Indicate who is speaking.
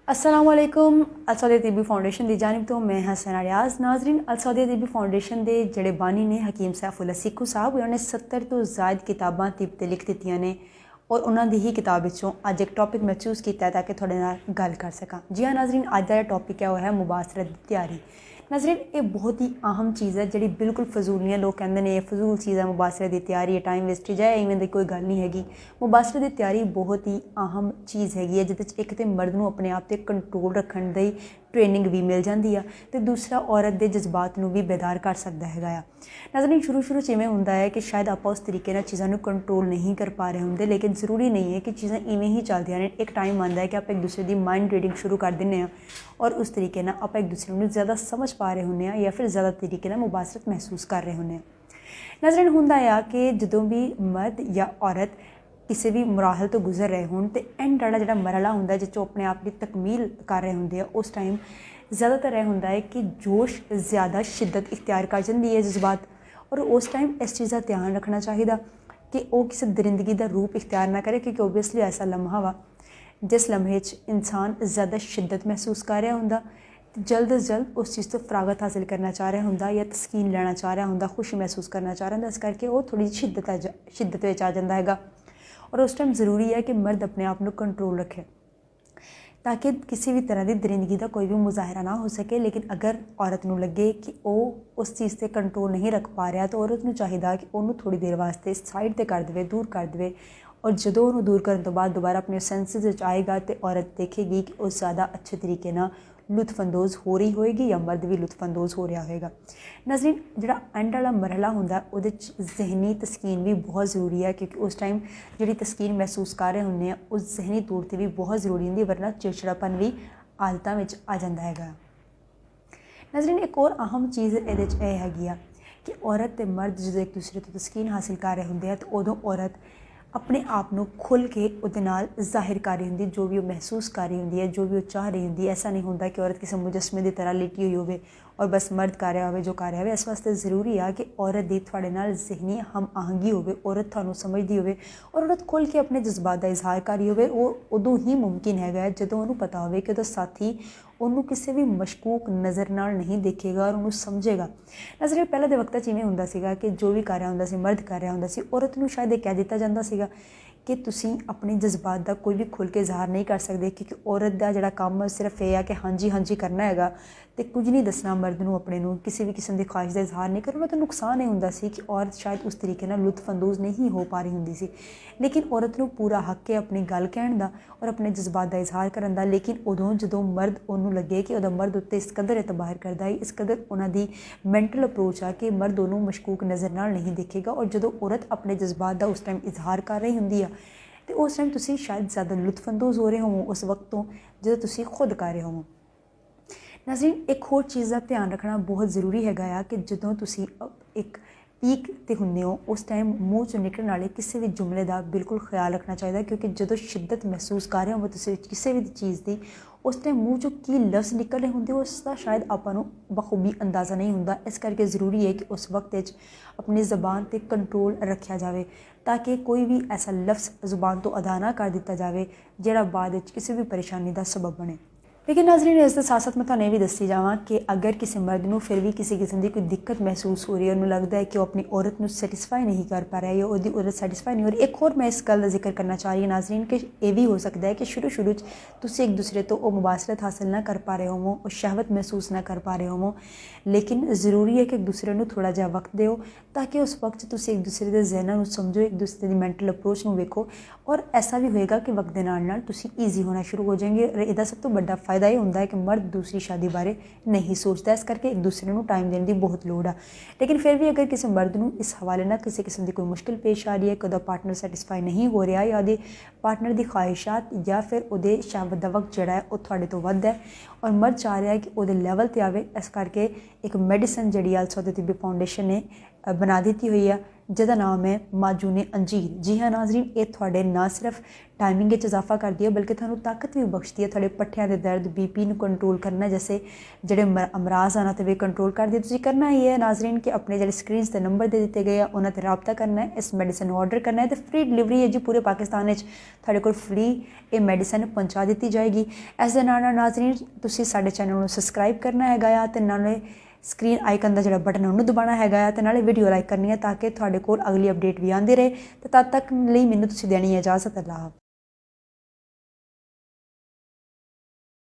Speaker 1: अस्सलाम वालेकुम। अल Saudi तिब्बी foundation की जानिब तो मैं हसन रियाज। नाजरीन, अल सऊदी तिब्बी फाउंडेशन के जोड़े बानी ने हकीम सैफुल्ला सीकू साहब, उन्होंने 70 तो ज़ायद किताबां तिब ते लिख दित्तियां ने और उन्होंने ही किताब विचों अज एक टॉपिक मैं चूज़ किया ताकि थोड़े नाल गल कर सकां। जी हाँ नाजरीन, अज का टॉपिक है वह है मुबासरत की तैयारी। नाजरीन, ये बहुत ही अहम चीज़ है जी बिल्कुल फजूल नहीं है। लोग कहते हैं ये फजूल चीज़ है मुबासरत की तैयारी, ये टाइम वेस्टेज है, इवें दी कोई गल नहीं हैगी। मुबासरत की तैयारी बहुत ही अहम चीज़ हैगी है, जिहदे एक तो मर्द नूं अपने आप ते कंट्रोल रखण दी ट्रेनिंग भी मिल जाती है तो दूसरा औरत के जज्बात नूं भी बेदार कर सकता है। नाज़रीन, शुरू इवें हुंदा है कि शायद आप उस तरीके नाल चीज़ों को कंट्रोल नहीं कर पा रहे होंगे, लेकिन ज़रूरी नहीं है कि चीज़ां इवें ही चलदियां ने। एक टाइम आता है कि आप एक दूसरे की माइंड रीडिंग शुरू कर दें और उस तरीके नाल आप एक दूसरे को ज़्यादा समझ पा रहे होंगे या फिर ज़्यादा तरीके नाल मुबासरत महसूस कर रहे होंगे। नाज़रीन, हुंदा है कि जदों भी मर्द या औरत किसी भी मुराहल तो गुजर रहे हों तो एंड वाला जो मरहला होंगे जिस अपने आप की तकमील कर रहे होंगे, उस टाइम ज़्यादातर यह होंगे है कि जोश ज़्यादा शिद्दत इख्तियार कर जाती है जज्बात, और उस टाइम इस चीज़ का ध्यान रखना चाहिए कि वह किसी दरिंदगी का रूप इख्तियार ना करे, क्योंकि ओबीयसली ऐसा लम्हा वा जिस लम्हे इंसान ज़्यादा शिद्दत महसूस कर रहा होंगे, जल्द अज जल्द उस चीज़ तो फरागत हासिल करना चाह रहा होंगे या तस्कीन लेना चाह रहा होंगे, खुशी महसूस करना चाह रहा होंगे, इस करके वो थोड़ी शिद्दत आ जाता है। और उस टाइम ज़रूरी है कि मर्द अपने आप को कंट्रोल रखे ताकि किसी भी तरह की दरिंदगी का कोई भी मुजाहरा ना हो सके। लेकिन अगर औरत को लगे कि वह उस चीज़ से कंट्रोल नहीं रख पा रहा तो औरत को चाहिए कि उन्होंने थोड़ी देर वास्ते साइड पर कर दे, दूर कर दे, और जो उन्होंने दूर करने तो बाद दोबारा अपने सेंसिस आएगा तो औरत देखेगी कि वह ज़्यादा अच्छे तरीके ना लुत्फअंदोज़ हो रही होएगी या मर्द भी लुत्फअंदोज़ हो रहा होएगा। नाज़रीन, जो एंड वाला मरहला होंगे वो जहनी तस्कीन भी बहुत ज़रूरी है, क्योंकि उस टाइम जी तस्कीन महसूस कर रहे होंगे उस जहनी तौर पर भी बहुत ज़रूरी होंगी, वरना चिड़चिड़ापन भी आदतों में आ जाता है। नाज़रीन, एक और अहम चीज़ ये हैगी कि औरत तो मर्द जो एक दूसरे तो तस्कीन हासिल कर रहे होंगे तो उदों औरत अपने आप को खुल के उहदे नाल जाहिर कर रही होंगी, जो भी वो महसूस कर रही होंगी है, जो भी वो चाह रही होंगी। ऐसा नहीं होंदा कि औरत किसी मुजस्मे की तरह लेटी हुई हो और बस मर्द कर रहा हो जो कर रहा है। इस वास्ते ज़रूरी है कि औरत की थोड़े नाल ज़हनी हम आहंगी हो, औरत थानू समझती हो और औरत खुल के अपने जज्बात का इजहार कर रही हो। उदों ही मुमकिन है जो उन्होंने पता हो कि साथी उन्होंने किसी भी मशकूक नज़र नाल नहीं देखेगा और उन्होंने समझेगा। नज़र पहले के वक्त इवें होंदा सीगा कि जो भी कर रहा होंदा मर्द कर रहा होंदा औरत को शायद यह कह दिता जाता सीगा कि तुसी अपने जज्बात का कोई भी खुल के इजहार नहीं कर सकते, क्योंकि औरत का जोड़ा काम सिर्फ यह है कि हाँ जी हाँ जी करना है तो कुछ नहीं दसना मर्द नूं अपने नूं, किसी भी किस्म की ख्वाहिश का इजहार नहीं करना। तो नुकसान ये होंदा सी कि औरत शायद उस तरीके नाल लुत्फअंदोज़ नहीं हो पा रही होंदी सी। लेकिन औरत नूं पूरा हक है अपनी गल कहण दा और अपने जज्बात का इजहार करन दा। लेकिन उदों जो मर्द उन्होंने लगे कि वह मर्द उत्ते इस कदर एतबार करता है, इस कदर उन्होंने मैंटल अप्रोच आ कि मर्द उन्होंने मशकूक नज़र नाल नहीं देखेगा, और जो औरत अपने जज्बात का उस टाइम इजहार कर रही होंदी है तो उस टाइम तुसी शायद ज़्यादा लुत्फअंदोज़ हो रहे हो उस वक्त तो जो तुसी खुद कर रहे हो। नाज़रीन, एक होर चीज़ का ध्यान रखना बहुत ज़रूरी है कि जो तुसी एक पीक ते हुंदे हो उस टाइम मूँह चो निकलने वाले किसी भी जुमले का बिल्कुल ख्याल रखना चाहिए, क्योंकि जो शिद्दत महसूस कर रहे हो तुसी किसी भी चीज़ की उस टाइम मूँह चो की लफ्ज़ निकल रहे होंगे उसका शायद आपां बखूबी अंदाज़ा नहीं होंदा। इस करके ज़रूरी है कि उस वक्त अपनी ज़बान पर कंट्रोल रखा जाए ताकि कोई भी ऐसा लफ्ज़ ज़ुबान तो अदा ना कर दिता जाए जिहड़ा बाद किसी भी परेशानी का सबब बने। लेकिन नाज़रीन, इसके साथ साथ मैं तुहानूं ये भी दस्सी जावां कि अगर किसी मर्द को फिर भी किसी किस्म की कोई दिक्कत महसूस हो रही है, उन्होंने लगता है कि वह अपनी औरत को सैटिस्फाई नहीं कर पा रहा है या उसकी औरत सैटिस्फाई नहीं हो रही। एक होर मैं इस गल का जिक्र करना चाह रही हूँ नाज़रीन कि यह भी हो सकता है कि शुरू तुसी एक दूसरे तो वो मुबासरत हासिल ना कर पा रहे हो, और शहवत महसूस ना कर पा रहे हो, लेकिन ज़रूरी है कि एक दूसरे को थोड़ा जहा वक्त दो ताकि उस वक्त तुसी एक दूसरे के जहनों को समझो, एक दूसरे की मैंटल अप्रोच को वेखो, और ऐसा भी होएगा कि वक्त के नाल तुसी ईजी होना शुरू हो जाएंगे। और इसका सब तो बड़ा फायदा ये होंदा है कि मर्द दूसरी शादी बारे नहीं सोचता, इस करके एक दूसरे को टाइम देने की बहुत लोड़ है। लेकिन फिर भी अगर किसी मर्द को इस हवाले ना किसी किस्म की कोई मुश्किल पेश आ रही है कि वह पार्टनर सैटिस्फाई नहीं हो रहा या वो पार्टनर की ख्वाहिशात या फिर वो शहवत का वक्त जोड़ा है वह थोड़े तो वध है और मर्द चाह रहा है कि वो लैवल पर आए, इस करके एक मैडिसन जी अल सऊदी तिब्बी फाउंडेशन ने बना दी हुई है ਜਿਹਦਾ ਨਾਮ ਹੈ ਮਾਜੂਨ ਅੰਜੀਰ। ਜੀ हाँ नाज़रीन, ये ਤੁਹਾਡੇ ਨਾ ਸਿਰਫ टाइमिंग इजाफा करती है बल्कि ਤੁਹਾਨੂੰ ताकत भी बख्शती है। ਤੁਹਾਡੇ पट्ठियां ਦੇ दर्द BP ਨੂੰ कंट्रोल करना जैसे ਜਿਹੜੇ अमराज आना तो भी कंट्रोल करती है। ਤੁਸੀਂ करना ही है नाज़रीन कि अपने ਜਿਹੜੇ स्क्रीन से नंबर दे दिते गए उन्होंने ते रबता करना है, इस मेडिसिन ऑर्डर करना है तो फ्री डिलीवरी है जी पूरे पाकिस्तान में ਤੁਹਾਡੇ ਕੋਲ फ्री ये मेडिसिन पहुँचा दी जाएगी। इस दे नाल नाज़रीन ਤੁਸੀਂ ਸਾਡੇ ਚੈਨਲ ਨੂੰ सब्सक्राइब करना हैगा आ ते नाले स्क्रीन आइकन का जो बटन है उन्होंने दबाना है तो नाले वीडियो लाइक करनी है ताकि ਤੁਹਾਡੇ ਕੋਲ अगली अपडेट भी आती रहे। तो तद तक ਲਈ ਮੈਨੂੰ ਤੁਸੀਂ देनी है इजाज़त। अल्लाह।